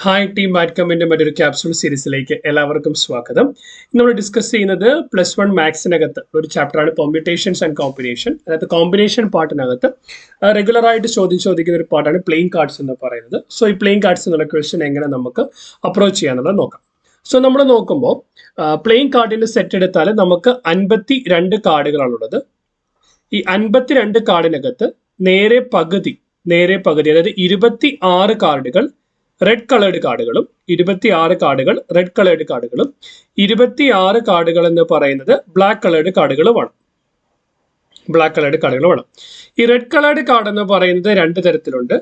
Hi team മാറ്റ്കമ്മിന്റെ മറ്റൊരു capsule സീരീസിലേക്ക് എല്ലാവർക്കും സ്വാഗതം. നമ്മൾ ഡിസ്കസ് ചെയ്യുന്നത് +1 മാത്സിനകത്ത് ഒരു ചാപ്റ്ററാണ് പെർമ്യൂട്ടേഷൻസ് ആൻഡ് കോമ്പിനേഷൻ. അതായത് കോമ്പിനേഷൻ പാർട്ടിനകത്ത് റെഗുലറായിട്ട് ചോദിക്കുന്ന ഒരു പാർട്ടാണ് പ്ലേയിങ് കാർഡ്സ് എന്ന് പറയുന്നത്. സോ ഈ പ്ലേയിങ് കാർഡ്സ് എന്നുള്ള ക്വസ്റ്റ്യൻ എങ്ങനെ നമുക്ക് അപ്രോച്ച് ചെയ്യാന്നുള്ളത് നോക്കാം. സോ നമ്മൾ നോക്കുമ്പോൾ പ്ലേയിങ് കാർഡിന്റെ സെറ്റ് എടുത്താൽ നമുക്ക് 52 കാർഡുകളാണുള്ളത്. ഈ 52 കാർഡിനകത്ത് നേരെ പകുതി അതായത് 26 കാർഡുകൾ റെഡ് കളേർഡ് കാർഡുകളും 26 കാർഡുകൾ റെഡ് കളേർഡ് കാർഡുകളും 26 കാർഡുകൾ എന്ന് പറയുന്നത് ബ്ലാക്ക് കളേർഡ് കാർഡുകളുമാണ്. ഈ റെഡ് കളേർഡ് കാർഡ് എന്ന് പറയുന്നത് രണ്ട് തരത്തിലുണ്ട്.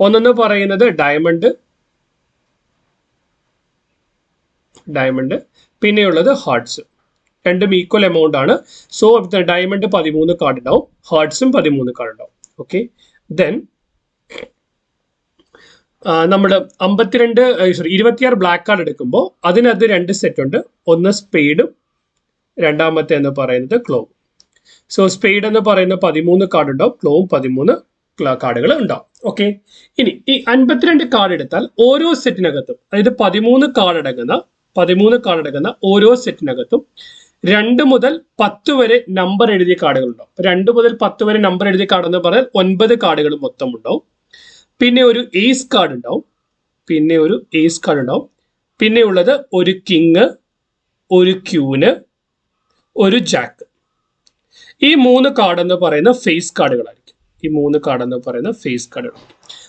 ഒന്നെന്ന് പറയുന്നത് ഡയമണ്ട് പിന്നെയുള്ളത് ഹാർട്സ്. രണ്ടും ഈക്വൽ എമൗണ്ട് ആണ്. സോ ഡയമണ്ട് 13 കാർഡ് ഉണ്ടാവും, ഹാർട്സും 13 കാർഡ് ഉണ്ടാവും. ഓക്കെ, ദെൻ നമ്മൾ 26 ബ്ലാക്ക് കാർഡ് എടുക്കുമ്പോൾ അതിനകത്ത് രണ്ട് സെറ്റ് ഉണ്ട്. ഒന്ന് സ്പെയ്ഡും രണ്ടാമത്തെ എന്ന് പറയുന്നത് ക്ലോവും. സോ സ്പെയ്ഡ് എന്ന് പറയുന്ന 13 കാർഡ് ഉണ്ടാവും, ക്ലോവും 13 കാർഡുകൾ ഉണ്ടാവും. ഓക്കെ, ഇനി ഈ 52 കാർഡ് എടുത്താൽ ഓരോ സെറ്റിനകത്തും, അതായത് 13 കാർഡ് അടങ്ങുന്ന ഓരോ സെറ്റിനകത്തും 2 മുതൽ 10 വരെ നമ്പർ എഴുതിയ കാർഡുകൾ ഉണ്ടാവും. 2 മുതൽ 10 വരെ നമ്പർ എഴുതിയ കാർഡ് എന്ന് പറഞ്ഞാൽ 9 കാർഡുകൾ മൊത്തം ഉണ്ടാവും. പിന്നെ ഒരു ഏസ് കാർഡ് ഉണ്ടാവും, പിന്നെ ഉള്ളത് ഒരു കിങ്, ഒരു ക്യൂന്, ഒരു ജാക്ക്. ഈ 3 കാർഡ് എന്ന് പറയുന്ന ഫേസ് കാർഡുകളായിരിക്കും.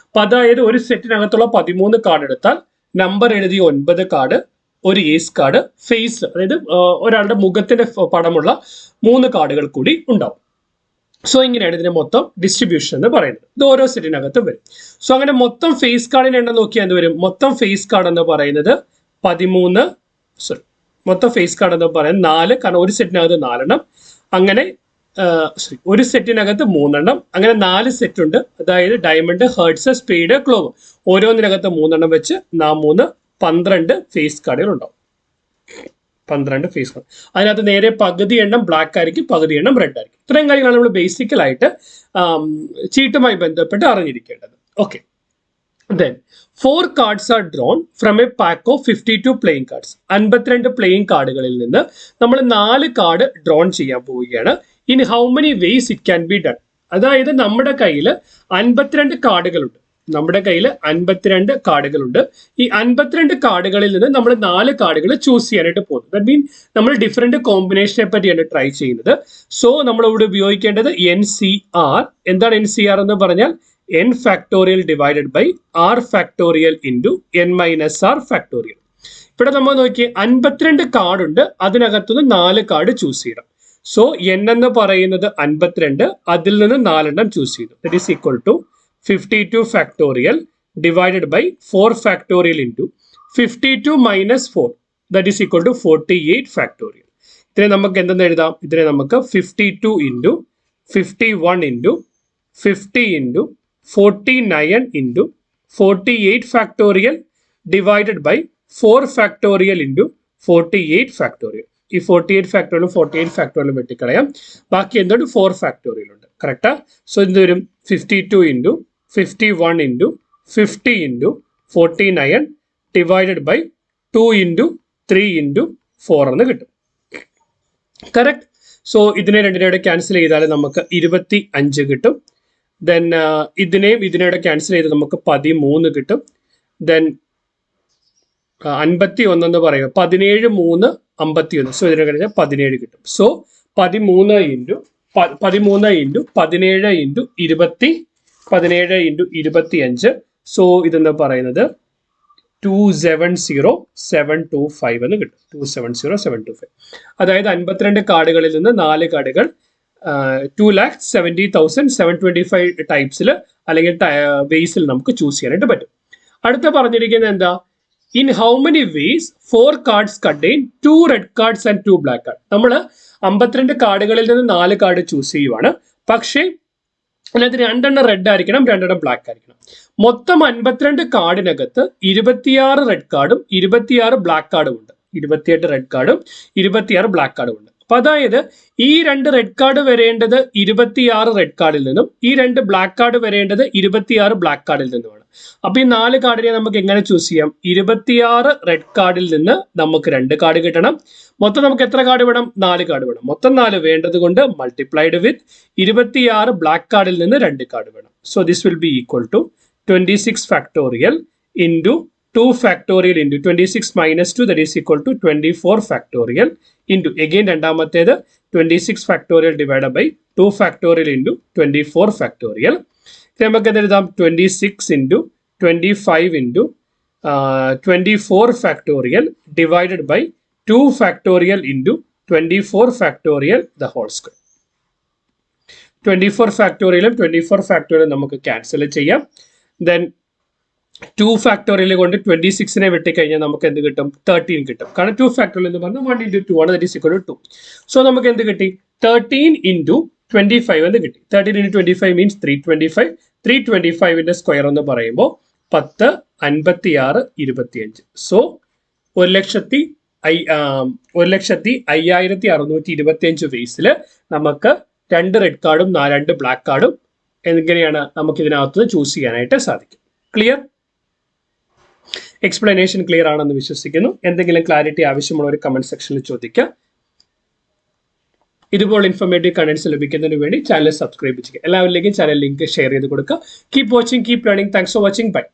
അപ്പൊ അതായത് ഒരു സെറ്റിനകത്തുള്ള 13 കാർഡ് എടുത്താൽ നമ്പർ എഴുതിയ 9 കാർഡ്, ഒരു ഏസ് കാർഡ്, ഫേസ് അതായത് ഒരാളുടെ മുഖത്തിന്റെ പടമുള്ള 3 കാർഡുകൾ കൂടി ഉണ്ടാവും. സോ ഇങ്ങനെയാണ് ഇതിന്റെ മൊത്തം ഡിസ്ട്രിബ്യൂഷൻ എന്ന് പറയുന്നത്. ഇത് ഓരോ സെറ്റിനകത്ത് വരും. സോ അങ്ങനെ മൊത്തം ഫേസ് കാർഡിന്റെ എണ്ണം നോക്കിയാൽ എന്ത് വരും? മൊത്തം ഫേസ് കാർഡ് എന്ന് പറയുന്നത് 4, കാരണം ഒരു സെറ്റിനകത്ത് 4 എണ്ണം, അങ്ങനെ ഒരു സെറ്റിനകത്ത് 3 എണ്ണം, അങ്ങനെ 4 സെറ്റ് ഉണ്ട്. അതായത് ഡയമണ്ട്, ഹേർട്സ്, സ്പീഡ്, ക്ലോവ് ഓരോന്നിനകത്ത് 3 എണ്ണം വെച്ച് 12 ഫേസ് കാർഡുകൾ ഉണ്ടാവും. 12 ഫേസ് കാർഡ്. അതിനകത്ത് നേരെ പകുതി എണ്ണം ബ്ലാക്ക് ആയിരിക്കും, പകുതി എണ്ണം റെഡ് ആയിരിക്കും. ഇത്രയും കാര്യങ്ങളാണ് നമ്മൾ ബേസിക്കലായിട്ട് ചീട്ടുമായി ബന്ധപ്പെട്ട് അറിഞ്ഞിരിക്കേണ്ടത്. Okay, then 4 cards are drawn from a pack of 52 playing cards. 52 playing കാർഡുകളിൽ നിന്ന് നമ്മൾ 4 കാർഡ് ഡ്രോൺ ചെയ്യാൻ പോവുകയാണ്. In how many vase it can be done. അതായത് നമ്മുടെ കയ്യിൽ 52 കാർഡുകളുണ്ട്. ഈ 52 കാർഡുകളിൽ നിന്ന് നമ്മൾ 4 കാർഡുകൾ ചൂസ് ചെയ്യാനായിട്ട് പോകുന്നു. ദാറ്റ് മീൻ നമ്മൾ ഡിഫറെന്റ് കോമ്പിനേഷനെ പറ്റിയാണ് ട്രൈ ചെയ്യുന്നത്. സോ നമ്മൾ ഇവിടെ ഉപയോഗിക്കേണ്ടത് NCR. എന്താണ് NCR എന്ന് പറഞ്ഞാൽ n factorial divided by r factorial into n minus r factorial. ഇവിടെ നമ്മൾ നോക്കിയേ 52 കാർഡ് ഉണ്ട്, അതിനകത്തുനിന്ന് 4 കാർഡ് ചൂസ് ചെയ്യണം. സോ n എന്ന് പറയുന്നത് 52, അതിൽ നിന്ന് 4 എണ്ണം ചൂസ് ചെയ്തു. That is equal to 52 factorial divided by 4 factorial into 52 minus 4, that is equal to 48 factorial. ഇതിനെ നമുക്ക് എന്തെന്ന് എഴുതാം? ഇതിനെ നമുക്ക് 52 into 51 into 50 into 49 into 48 factorial divided by 4 factorial into 48 factorial. ഈ 48 ഫാക്ടോറിയലും വെട്ടിക്കളയാം. ബാക്കി എന്തുകൊണ്ട് 4 ഫാക്ടോറിയൽ ഉണ്ട്. കറക്റ്റാ? സോ ഇത് വരും 52 into 51 into 50 into 49 divided by 2 into 3 into 4 എന്ന് കിട്ടും. കറക്റ്റ്? സോ ഇതിനെ രണ്ടിനെയുടെ ക്യാൻസൽ ചെയ്താൽ നമുക്ക് 25 കിട്ടും. ദെൻ ഇതിനെയുടെ ക്യാൻസൽ ചെയ്ത് നമുക്ക് 13 കിട്ടും. ദെൻ 51 എന്ന് പറയുക 17 3 51. സോ ഇതിനെ കഴിഞ്ഞാൽ 17 കിട്ടും. So 13 into 17 into 25. സോ ഇതെന്ന് പറയുന്നത് 270,725 എന്ന് കിട്ടും. 270,725. അതായത് 52 കാർഡുകളിൽ നിന്ന് 4 കാർഡുകൾ 2,70,725 ടൈപ്സിൽ അല്ലെങ്കിൽ വേസിൽ നമുക്ക് ചൂസ് ചെയ്യാനായിട്ട് പറ്റും. അടുത്ത പറഞ്ഞിരിക്കുന്നത് എന്താ? In how many vase 4 cards contain 2 red cards and 2 black cards. നമ്മൾ 52 കാർഡുകളിൽ നിന്ന് 4 കാർഡ് ചൂസ് ചെയ്യുവാണ്. പക്ഷേ അതിനകത്ത് 2 എണ്ണം റെഡ് ആയിരിക്കണം, 2 എണ്ണം ബ്ലാക്ക് ആയിരിക്കണം. മൊത്തം 52 കാർഡിനകത്ത് 26 റെഡ് കാർഡും 26 ബ്ലാക്ക് കാർഡും ഉണ്ട്. 28 റെഡ് കാർഡും 26 ബ്ലാക്ക് കാർഡും ഉണ്ട്. അപ്പൊ അതായത് ഈ 2 റെഡ് കാർഡ് വരേണ്ടത് 26 റെഡ് കാർഡിൽ നിന്നും ഈ 2 ബ്ലാക്ക് കാർഡ് വരേണ്ടത് 26 ബ്ലാക്ക് കാർഡിൽ നിന്നുമാണ്. അപ്പൊ ഈ 4 കാർഡിനെ നമുക്ക് എങ്ങനെ ചൂസ് ചെയ്യാം? 26 റെഡ് കാർഡിൽ നിന്ന് നമുക്ക് 2 കാർഡ് കിട്ടണം. മൊത്തം നമുക്ക് എത്ര കാർഡ് വേണം? 4 കാർഡ് വേണം. മൊത്തം 4 വേണ്ടത് കൊണ്ട് മൾട്ടിപ്ലൈഡ് വിത്ത് 26 ബ്ലാക്ക് കാർഡിൽ നിന്ന് 2 കാർഡ് വേണം. So this will be equal to 26 factorial into 2 factorial into 26 minus 2, that is equal to 24 factorial into again രണ്ടാമത്തേത് 26 factorial divided by 2 factorial into 24 factorial. നമുക്ക് എഴുതാം 26 into 25 into 24 factorial divided by 2 factorial into 24 factorial the whole square. 24 factorial 24 factorial നമുക്ക് cancel ചെയ്യാം. Then 2 factorial കൊണ്ട് 26നെ വെട്ടിക്കഴിഞ്ഞാൽ നമുക്ക് എന്ത് കിട്ടും? 13 കിട്ടും. കാരണം 2 factorial എന്ന് പറഞ്ഞാൽ 1 into 2 ആണ്, that is equal to 2. So നമുക്ക് എന്ത് കിട്ടി? 13 into 25 എന്ന് കിട്ടി. 13 into 25 means 325. 325ന്റെ സ്ക്വയർ എന്ന് പറയുമ്പോൾ 10, 56, 25. സോ 1,05,625 വേസിൽ നമുക്ക് 2 റെഡ് കാർഡും 2 ബ്ലാക്ക് കാർഡും എങ്ങനെയാണ് നമുക്ക് ഇതിനകത്ത് ചൂസ് ചെയ്യാനായിട്ട് സാധിക്കും. ക്ലിയർ? എക്സ്പ്ലനേഷൻ ക്ലിയർ ആണെന്ന് വിശ്വസിക്കുന്നു. എന്തെങ്കിലും ക്ലാരിറ്റി ആവശ്യമുള്ള ഒരു കമന്റ് സെക്ഷനിൽ ചോദിക്കുക. ഇതുപോലെ ഇൻഫോർമേറ്റീവ് കണ്ടന്റ്സ് ലഭിക്കുന്നതിന് വേണ്ടി ചാനൽ സബ്സ്ക്രൈബ് ചെയ്യുക. എല്ലാവരിലേക്കും ചാനൽ ലിങ്ക് ഷെയർ ചെയ്ത് കൊടുക്കുക. Keep watching, keep learning. Thanks for watching. By.